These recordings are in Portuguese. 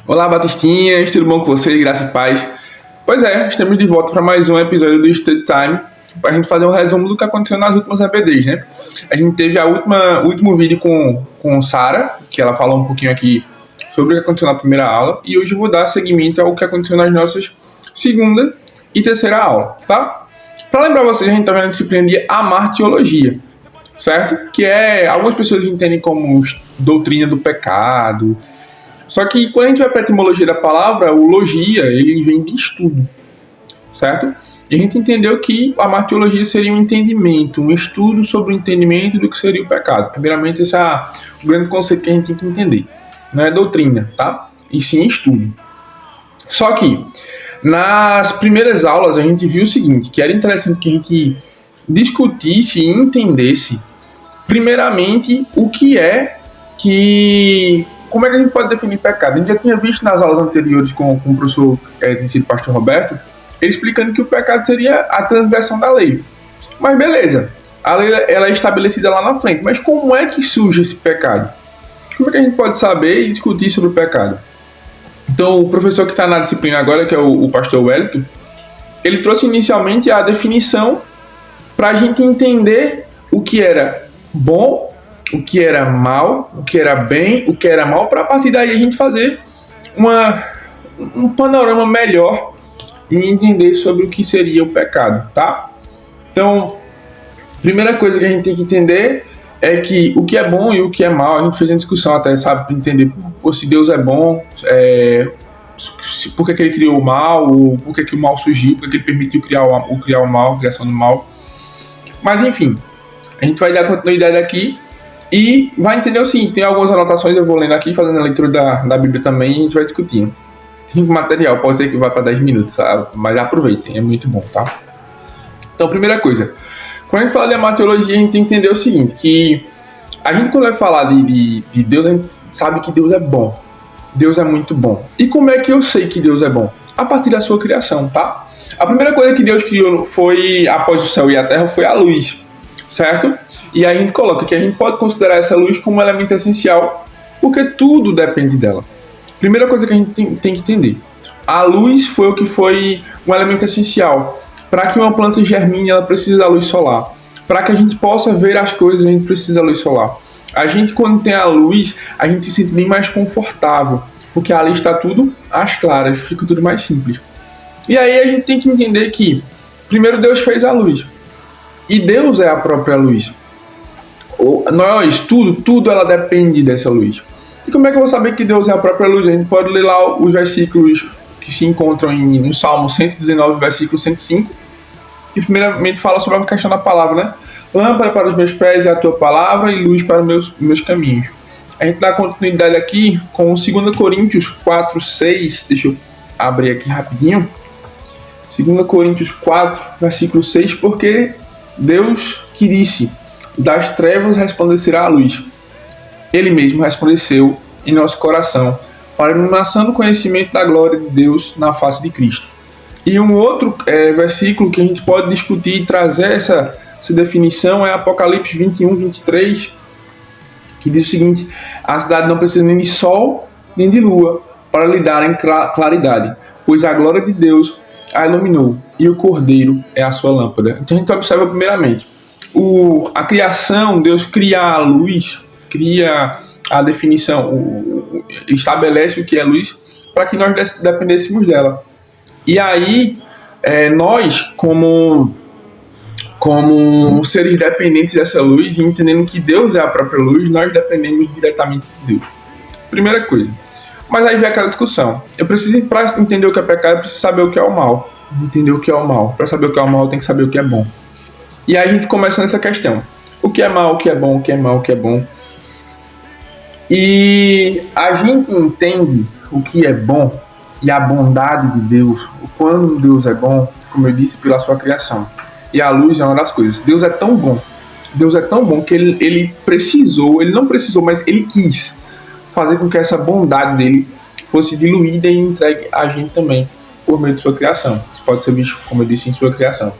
Olá, Batistinhas, tudo bom com vocês? Graça e paz. Pois é, estamos de volta para mais um episódio do Study Time, para a gente fazer um resumo do que aconteceu nas últimas EPDs, né? A gente teve o último vídeo com Sara, que ela falou um pouquinho aqui sobre o que aconteceu na primeira aula, e hoje eu vou dar seguimento ao que aconteceu nas nossas segunda e terceira aula, tá? Para lembrar vocês, a gente está vendo a disciplina de amartiologia, certo? Que algumas pessoas entendem como doutrina do pecado. Só que quando a gente vai para a etimologia da palavra, o logia, ele vem de estudo, certo? E a gente entendeu que a martiologia seria um entendimento, um estudo sobre o entendimento do que seria o pecado. Primeiramente, esse é o grande conceito que a gente tem que entender. Não é doutrina, tá? E sim estudo. Só que, nas primeiras aulas, a gente viu o seguinte, que era interessante que a gente discutisse e entendesse, primeiramente, como é que a gente pode definir pecado? A gente já tinha visto nas aulas anteriores com o professor pastor Roberto, ele explicando que o pecado seria a transgressão da lei. Mas beleza, a lei ela é estabelecida lá na frente, mas como é que surge esse pecado? Como é que a gente pode saber e discutir sobre o pecado? Então, o professor que está na disciplina agora, que é o pastor Wellington, ele trouxe inicialmente a definição para a gente entender o que era bom, o que era mal, o que era bem, o que era mal, para a partir daí a gente fazer um panorama melhor e entender sobre o que seria o pecado, tá? Então, primeira coisa que a gente tem que entender é que o que é bom e o que é mal, a gente fez uma discussão até, sabe, para entender se Deus é bom, por que ele criou o mal, ou por que o mal surgiu, por que ele permitiu criar o mal, a criação do mal. Mas enfim, a gente vai dar continuidade aqui e vai entender o seguinte, tem algumas anotações, eu vou lendo aqui, fazendo a leitura da Bíblia também, e a gente vai discutindo. Tem material, pode ser que vá para 10 minutos, sabe? Mas aproveitem, é muito bom, tá? Então, primeira coisa, quando a gente fala de amartiologia, a gente tem que entender o seguinte, que a gente quando vai falar de Deus, a gente sabe que Deus é bom. Deus é muito bom. E como é que eu sei que Deus é bom? A partir da sua criação, tá? A primeira coisa que Deus criou foi, após o céu e a terra, foi a luz, certo? E aí a gente coloca que a gente pode considerar essa luz como um elemento essencial, porque tudo depende dela. Primeira coisa que a gente tem que entender. A luz foi um elemento essencial. Para que uma planta germine, ela precisa da luz solar. Para que a gente possa ver as coisas, a gente precisa da luz solar. A gente, quando tem a luz, a gente se sente bem mais confortável, porque ali está tudo às claras, fica tudo mais simples. E aí a gente tem que entender que, primeiro Deus fez a luz. E Deus é a própria luz. Nós, tudo ela depende dessa luz. E como é que eu vou saber que Deus é a própria luz? A gente pode ler lá os versículos que se encontram no Salmo 119, versículo 105, que primeiramente fala sobre a questão da palavra, né? Lâmpada para os meus pés é a tua palavra e luz para os meus caminhos. A gente dá continuidade aqui com 2 Coríntios 4, 6, deixa eu abrir aqui rapidinho. 2 Coríntios 4, versículo 6, porque Deus que disse, das trevas resplandecerá a luz. Ele mesmo resplandeceu em nosso coração, para a iluminação do conhecimento da glória de Deus na face de Cristo. E um outro versículo que a gente pode discutir e trazer essa definição é Apocalipse 21, 23, que diz o seguinte, a cidade não precisa nem de sol nem de lua para lhe darem claridade, pois a glória de Deus a iluminou e o Cordeiro é a sua lâmpada. Então a gente observa primeiramente a criação, Deus cria a luz, cria a definição, estabelece o que é luz para que nós dependêssemos dela. E aí, nós, como seres dependentes dessa luz, e entendendo que Deus é a própria luz, nós dependemos diretamente de Deus. Primeira coisa. Mas aí vem aquela discussão. Para entender o que é pecado, eu preciso saber o que é o mal. Entender o que é o mal. Para saber o que é o mal, eu tenho que saber o que é bom. E aí a gente começa nessa questão. O que é mal, o que é bom, o que é mal, o que é bom. E a gente entende o que é bom e a bondade de Deus, o quanto Deus é bom, como eu disse, pela sua criação. E a luz é uma das coisas. Deus é tão bom que ele não precisou, mas ele quis fazer com que essa bondade dele fosse diluída e entregue a gente também por meio de sua criação. Isso pode ser visto, como eu disse, em sua criação.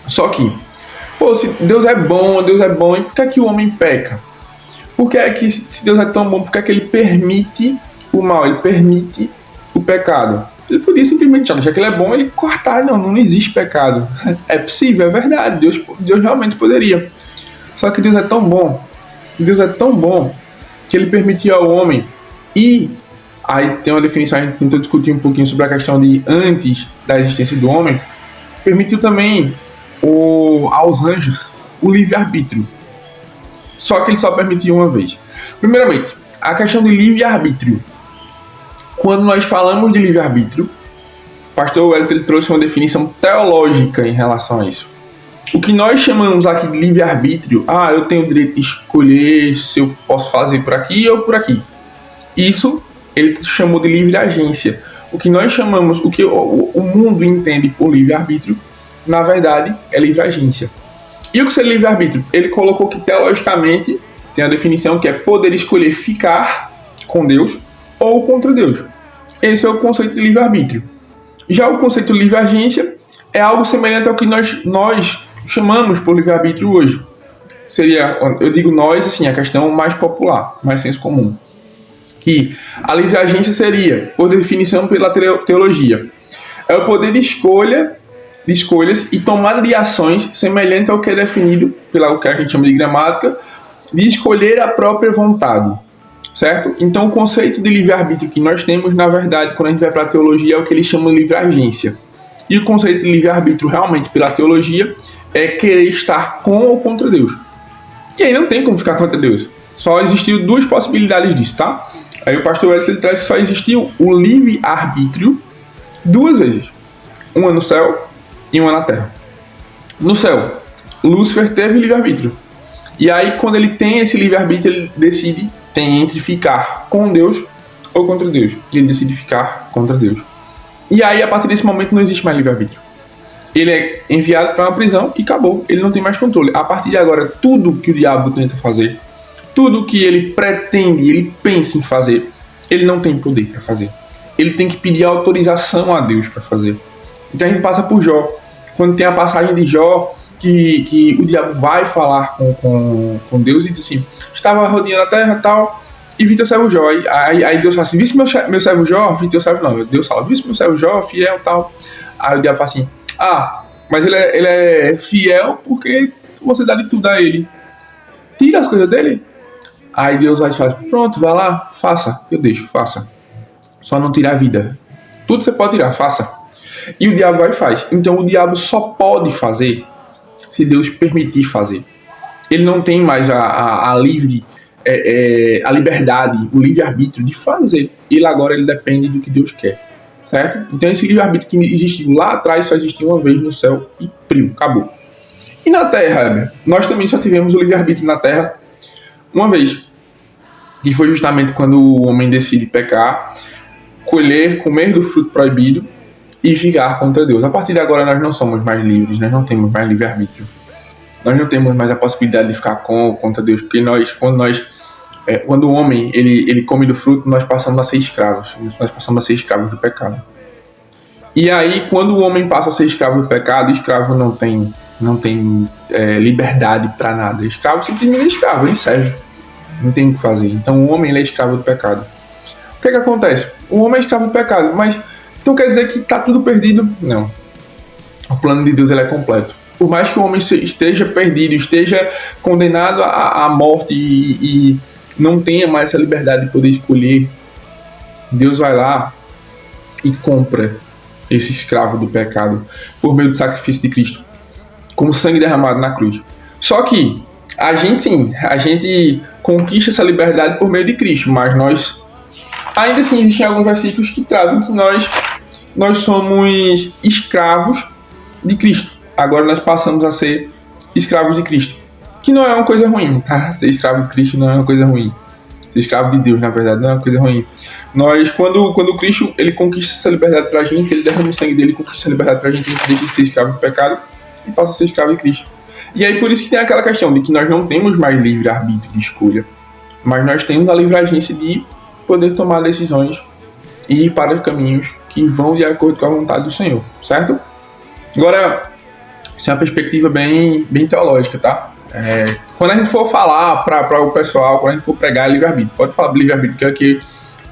Só que, se Deus é bom, e por que o homem peca? Por que é que, se Deus é tão bom, por que é que ele permite o mal, ele permite o pecado? Ele podia simplesmente, já que ele é bom, ele cortar, não existe pecado. É possível, é verdade, Deus realmente poderia. Só que Deus é tão bom que ele permitiu ao homem, e aí tem uma definição, a gente tentou discutir um pouquinho sobre a questão de antes da existência do homem, permitiu também aos anjos o livre-arbítrio. Só que ele só permitia uma vez. Primeiramente, a questão de livre-arbítrio. Quando nós falamos de livre-arbítrio, o pastor Wellington ele trouxe uma definição teológica em relação a isso. O que nós chamamos aqui de livre-arbítrio, eu tenho o direito de escolher se eu posso fazer por aqui ou por aqui. Isso ele chamou de livre-agência. O que nós chamamos, o que o mundo entende por livre-arbítrio, na verdade, é livre-agência. E o que seria livre-arbítrio? Ele colocou que, teologicamente, tem a definição que é poder escolher ficar com Deus ou contra Deus. Esse é o conceito de livre-arbítrio. Já o conceito de livre-agência é algo semelhante ao que nós chamamos por livre-arbítrio hoje. Seria, eu digo nós, assim, a questão mais popular, mais senso comum. Que a livre-agência seria, por definição pela teologia, é o poder de escolhas e tomada de ações semelhante ao que é definido pelo que a gente chama de gramática, de escolher a própria vontade, certo? Então o conceito de livre-arbítrio que nós temos, na verdade, quando a gente vai para a teologia, é o que eles chamam de livre-agência. E o conceito de livre-arbítrio, realmente, pela teologia, é querer estar com ou contra Deus. E aí não tem como ficar contra Deus. Só existiu duas possibilidades disso, tá? Aí o pastor Wellington traz que só existiu o livre-arbítrio duas vezes. Uma no céu e uma na terra. No céu, Lúcifer teve livre-arbítrio. E aí, quando ele tem esse livre-arbítrio, ele decide entre ficar com Deus ou contra Deus. E ele decide ficar contra Deus. E aí, a partir desse momento, não existe mais livre-arbítrio. Ele é enviado para uma prisão e acabou. Ele não tem mais controle. A partir de agora, tudo que o diabo tenta fazer, tudo que ele pretende, ele pensa em fazer, ele não tem poder para fazer. Ele tem que pedir autorização a Deus para fazer. Então a gente passa por Jó. Quando tem a passagem de Jó, que o diabo vai falar com Deus e diz assim: estava rodeando a terra e tal, e vi teu servo Jó. Aí Deus fala assim: viste meu servo Jó? Vi teu servo não. Deus fala: viste meu servo Jó, fiel e tal. Aí o diabo fala assim: mas ele é fiel porque você dá de tudo a ele. Tira as coisas dele. Aí Deus vai e fala: pronto, vai lá, faça. Eu deixo, faça. Só não tirar a vida. Tudo você pode tirar, faça. E o diabo vai e faz. Então o diabo só pode fazer se Deus permitir fazer. Ele não tem mais a liberdade, o livre-arbítrio de fazer. Ele depende do que Deus quer. Certo? Então esse livre-arbítrio que existiu lá atrás só existiu uma vez no céu e acabou. E na Terra, Heber, nós também só tivemos o livre-arbítrio na Terra uma vez. E foi justamente quando o homem decide pecar, comer do fruto proibido e ficar contra Deus. A partir de agora nós não somos mais livres, nós não temos mais livre-arbítrio. Nós não temos mais a possibilidade de ficar com ou contra Deus, porque quando o homem ele come do fruto, nós passamos a ser escravos. Nós passamos a ser escravos do pecado. E aí, quando o homem passa a ser escravo do pecado, escravo não tem liberdade para nada. Escravo simplesmente é escravo, ele serve. Não tem o que fazer. Então o homem ele é escravo do pecado. O que acontece? O homem é escravo do pecado, mas então quer dizer que está tudo perdido? Não. O plano de Deus ele é completo. Por mais que o homem esteja perdido, esteja condenado à morte e não tenha mais essa liberdade de poder escolher, Deus vai lá e compra esse escravo do pecado por meio do sacrifício de Cristo, como sangue derramado na cruz. Só que a gente conquista essa liberdade por meio de Cristo, mas nós ainda assim existem alguns versículos que trazem que nós somos escravos de Cristo. Agora nós passamos a ser escravos de Cristo, que não é uma coisa ruim, tá? Ser escravo de Cristo não é uma coisa ruim. Ser escravo de Deus, na verdade, não é uma coisa ruim. Nós, quando Cristo ele conquista essa liberdade pra gente, ele derrama o sangue dele, conquista essa liberdade pra gente, a gente deixa de ser escravo do pecado e passa a ser escravo de Cristo. E aí por isso que tem aquela questão de que nós não temos mais livre-arbítrio de escolha, mas nós temos a livre-agência de poder tomar decisões e ir para caminhos que vão de acordo com a vontade do Senhor, certo? Agora, isso é uma perspectiva bem teológica, tá? Quando a gente for falar para o pessoal, quando a gente for pregar livre-arbítrio, pode falar livre-arbítrio, que é o que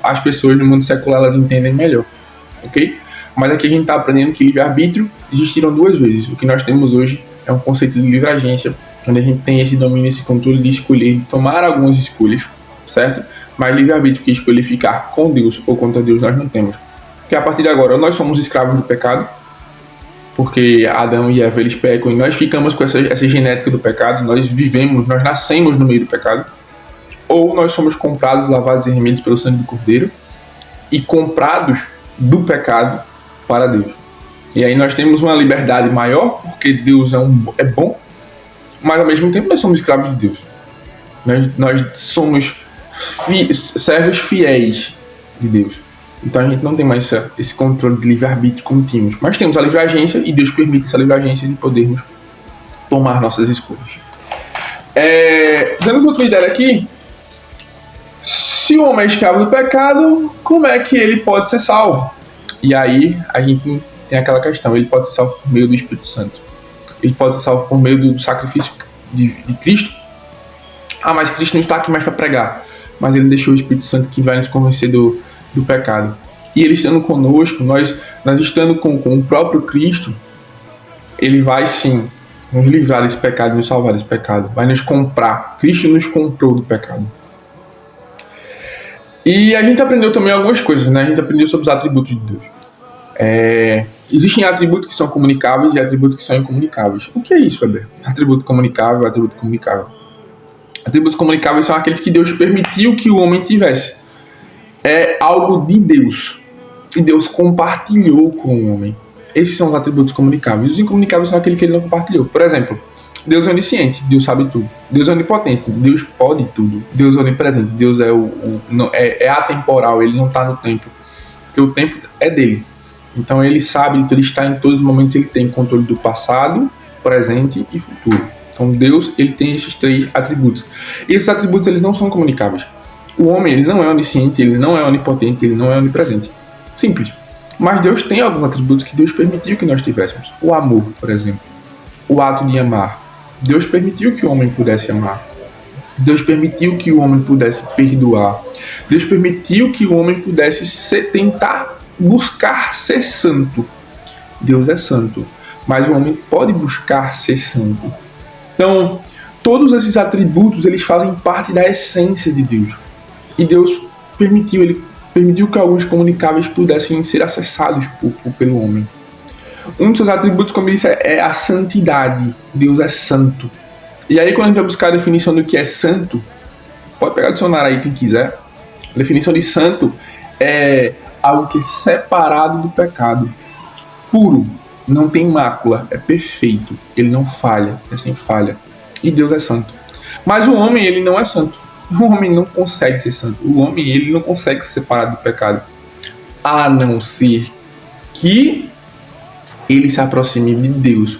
as pessoas no mundo secular elas entendem melhor, ok? Mas aqui a gente está aprendendo que livre-arbítrio existiram duas vezes. O que nós temos hoje é um conceito de livre-agência, onde a gente tem esse domínio, esse controle de escolher, de tomar algumas escolhas, certo? Mas livre-arbítrio que escolher ficar com Deus ou contra Deus nós não temos. Porque a partir de agora nós somos escravos do pecado, porque Adão e Eva eles pecam e nós ficamos com essa genética do pecado, nós nascemos no meio do pecado, ou nós somos comprados, lavados e remidos pelo sangue do Cordeiro e comprados do pecado para Deus. E aí nós temos uma liberdade maior, porque Deus é bom, mas ao mesmo tempo nós somos escravos de Deus. Nós somos servos fiéis de Deus. Então a gente não tem mais esse controle de livre-arbítrio como tínhamos. Mas temos a livre-agência e Deus permite essa livre-agência de podermos tomar nossas escolhas. Dando outra ideia aqui, se o homem é escravo do pecado, como é que ele pode ser salvo? E aí a gente tem aquela questão, ele pode ser salvo por meio do Espírito Santo. Ele pode ser salvo por meio do sacrifício de Cristo. Mas Cristo não está aqui mais para pregar. Mas ele deixou o Espírito Santo que vai nos convencer do pecado. E ele estando conosco, nós estando com o próprio Cristo, ele vai sim nos livrar desse pecado, nos salvar desse pecado. Vai nos comprar. Cristo nos comprou do pecado. E a gente aprendeu também algumas coisas, né? A gente aprendeu sobre os atributos de Deus. Existem atributos que são comunicáveis e atributos que são incomunicáveis. O que é isso, Weber? Atributo comunicável, atributo comunicável. Atributos comunicáveis são aqueles que Deus permitiu que o homem tivesse. É algo de Deus. E Deus compartilhou com o homem. Esses são os atributos comunicáveis. Os incomunicáveis são aqueles que ele não compartilhou. Por exemplo, Deus é onisciente, Deus sabe tudo. Deus é onipotente, Deus pode tudo. Deus é onipresente, Deus é atemporal, ele não está no tempo. Porque o tempo é dele. Então ele sabe, então ele está em todos os momentos, ele tem controle do passado, presente e futuro. Então Deus, ele tem esses três atributos. E esses atributos, eles não são comunicáveis. O homem, ele não é onisciente, ele não é onipotente, ele não é onipresente. Simples. Mas Deus tem alguns atributos que Deus permitiu que nós tivéssemos. O amor, por exemplo. O ato de amar. Deus permitiu que o homem pudesse amar. Deus permitiu que o homem pudesse perdoar. Deus permitiu que o homem pudesse tentar buscar ser santo. Deus é santo, mas o homem pode buscar ser santo. Então, todos esses atributos, eles fazem parte da essência de Deus. E Deus permitiu que alguns comunicáveis pudessem ser acessados pelo homem. Um dos seus atributos, como eu disse, é a santidade. Deus é santo. E aí, quando a gente vai buscar a definição do que é santo, pode pegar o dicionário aí quem quiser. A definição de santo é algo que é separado do pecado. Puro, não tem mácula, é perfeito. Ele não falha, é sem falha. E Deus é santo. Mas o homem, ele não é santo. O homem não consegue ser santo. O homem, ele não consegue se separar do pecado. A não ser que ele se aproxime de Deus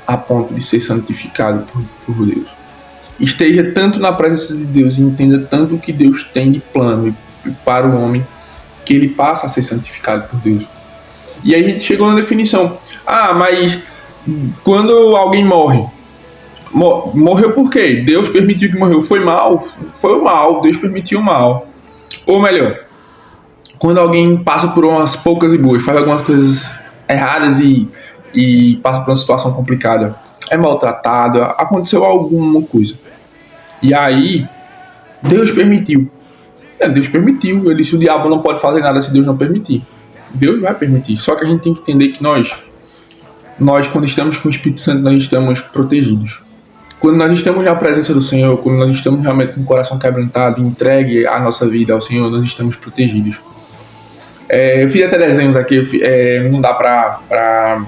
a ponto de ser santificado por Deus. Esteja tanto na presença de Deus e entenda tanto o que Deus tem de plano para o homem, que ele passa a ser santificado por Deus. E aí a gente chegou na definição. Mas quando alguém morre, morreu por quê? Deus permitiu que morreu. Foi mal? Foi o mal. Deus permitiu o mal. Ou melhor, quando alguém passa por umas poucas e boas, faz algumas coisas erradas e passa por uma situação complicada, é maltratado, aconteceu alguma coisa. E aí, Deus permitiu. Deus permitiu. Ele disse: o diabo não pode fazer nada se Deus não permitir. Deus vai permitir. Só que a gente tem que entender que nós quando estamos com o Espírito Santo, nós estamos protegidos. Quando nós estamos na presença do Senhor, quando nós estamos realmente com o coração quebrantado, entregue a nossa vida ao Senhor, nós estamos protegidos. Eu fiz até desenhos aqui, não dá pra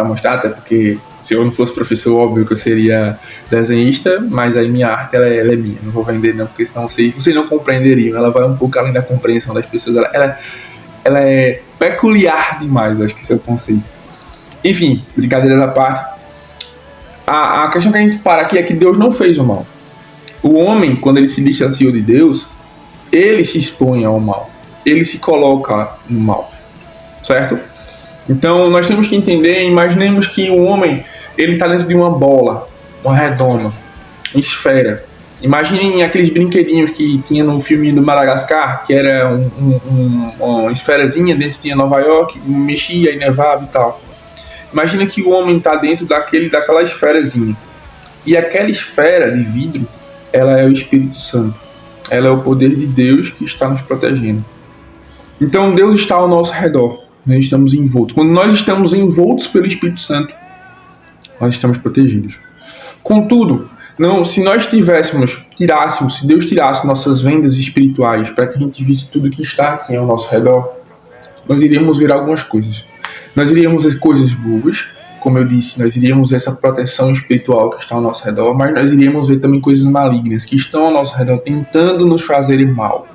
mostrar, até porque se eu não fosse professor, óbvio que eu seria desenhista, mas aí minha arte ela é minha, não vou vender não, porque senão vocês não compreenderiam, ela vai um pouco além da compreensão das pessoas, ela é peculiar demais, acho que esse é o conceito. Enfim, brincadeiras à parte, a questão que a gente para aqui é que Deus não fez o mal. O homem, quando ele se distanciou de Deus, ele se expõe ao mal, ele se coloca no mal, certo? Então nós temos que entender, imaginemos que o homem ele está dentro de uma bola, uma redoma, uma esfera. Imaginem aqueles brinquedinhos que tinha no filme do Madagascar, que era uma esferazinha, dentro tinha Nova York, mexia e nevava e tal. Imagina que o homem está dentro daquela esferazinha. E aquela esfera de vidro, ela é o Espírito Santo. Ela é o poder de Deus que está nos protegendo. Então Deus está ao nosso redor. Nós estamos envoltos. Quando nós estamos envoltos pelo Espírito Santo, nós estamos protegidos. Contudo, se nós se Deus tirasse nossas vendas espirituais para que a gente visse tudo que está aqui ao nosso redor, nós iríamos ver algumas coisas. Nós iríamos ver coisas boas, como eu disse, nós iríamos ver essa proteção espiritual que está ao nosso redor, mas nós iríamos ver também coisas malignas que estão ao nosso redor, tentando nos fazerem mal,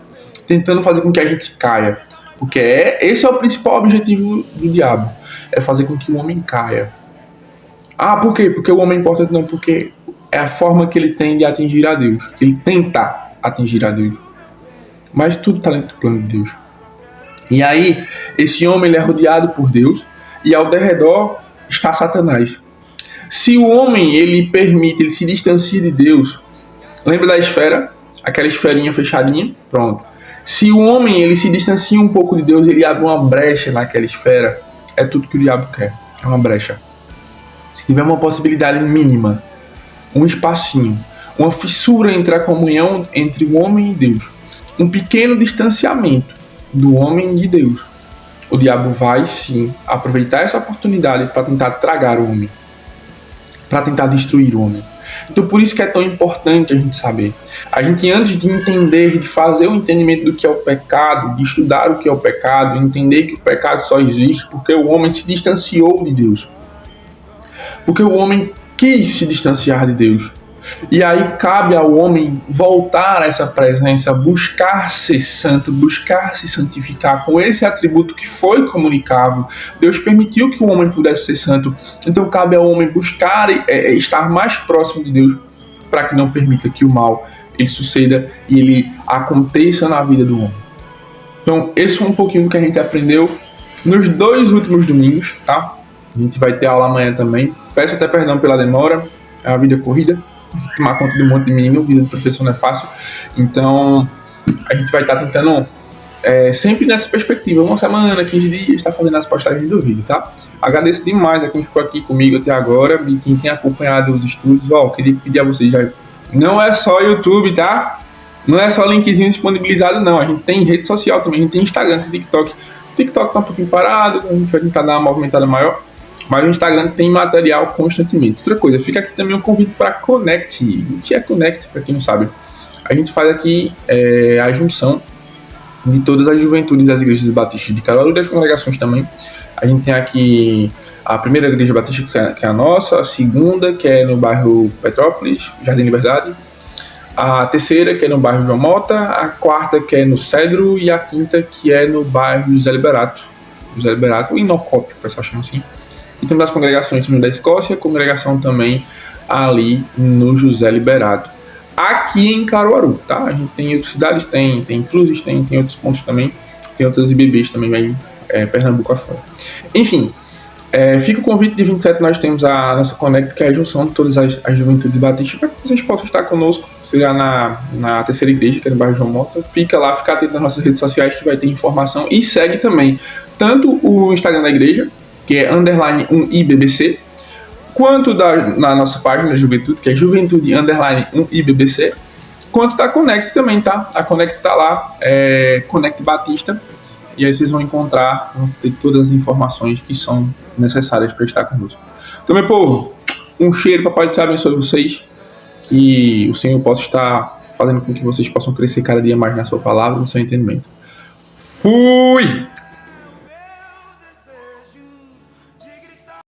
tentando fazer com que a gente caia. Porque esse é o principal objetivo do diabo, é fazer com que o homem caia. Ah, por quê? Porque o homem é importante? Não, porque é a forma que ele tem de atingir a Deus, que ele tenta atingir a Deus. Mas tudo está dentro do plano de Deus. E aí, esse homem ele é rodeado por Deus, e ao derredor está Satanás. Se o homem ele se distancia de Deus, lembra da esfera? Aquela esferinha fechadinha? Pronto. Se o homem ele se distancia um pouco de Deus, ele abre uma brecha naquela esfera, é tudo que o diabo quer, é uma brecha. Se tiver uma possibilidade mínima, um espacinho, uma fissura entre a comunhão entre o homem e Deus, um pequeno distanciamento do homem e de Deus, o diabo vai sim aproveitar essa oportunidade para tentar tragar o homem, para tentar destruir o homem. Então por isso que é tão importante a gente saber. A gente, antes de entender, de fazer o entendimento do que é o pecado, de estudar o que é o pecado, entender que o pecado só existe porque o homem se distanciou de Deus, porque o homem quis se distanciar de Deus. E aí cabe ao homem voltar a essa presença, buscar ser santo, buscar se santificar com esse atributo que foi comunicável. Deus permitiu que o homem pudesse ser santo, então cabe ao homem buscar estar mais próximo de Deus, para que não permita que o mal ele suceda e ele aconteça na vida do homem. Então esse foi um pouquinho do que a gente aprendeu nos 2 últimos domingos, tá? A gente vai ter aula amanhã também. Peço até perdão pela demora, é uma vida corrida. Tomar conta de um monte de menino, vida do professor não é fácil. Então, a gente vai estar tentando, sempre nessa perspectiva, 1 semana, 15 dias, estar fazendo as postagens do vídeo, tá? Agradeço demais a quem ficou aqui comigo até agora e quem tem acompanhado os estudos. Queria pedir a vocês já. Não é só YouTube, tá? Não é só linkzinho disponibilizado, não. A gente tem rede social também, a gente tem Instagram, tem TikTok. O TikTok tá um pouquinho parado, a gente vai tentar dar uma movimentada maior. Mas o Instagram tem material constantemente. Outra coisa, fica aqui também um convite para Connect. O que é Connect, para quem não sabe? A gente faz aqui a junção de todas as juventudes das igrejas batistas de Caruaru e das congregações também. A gente tem aqui a primeira igreja batista, que é a nossa, a segunda, que é no bairro Petrópolis, Jardim Liberdade, a terceira, que é no bairro João Mota, a quarta, que é no Cedro, e a quinta, que é no bairro José Liberato, o Inocop, o pessoal chama assim. E temos as congregações no da Escócia, a congregação também ali no José Liberato. Aqui em Caruaru, tá? A gente tem outras cidades, tem Cruzes, tem outros pontos também, tem outras IBBs também aí, Pernambuco afora. Enfim, fica o convite de 27, nós temos a nossa Connect, que é a junção de todas as juventudes batistas, para que vocês possam estar conosco, seja na terceira igreja, que é no bairro João Mota. Fica atento nas nossas redes sociais que vai ter informação, e segue também tanto o Instagram da igreja, que é _1IBBC, quanto na nossa página da Juventude, que é Juventude _1IBBC, quanto da Connect também, tá? A Connect tá lá, Connect Batista, e aí vocês vão ter todas as informações que são necessárias para estar conosco. Então, meu povo, um cheiro, papai do céu abençoe vocês, que o Senhor possa estar fazendo com que vocês possam crescer cada dia mais na sua palavra, no seu entendimento. Fui!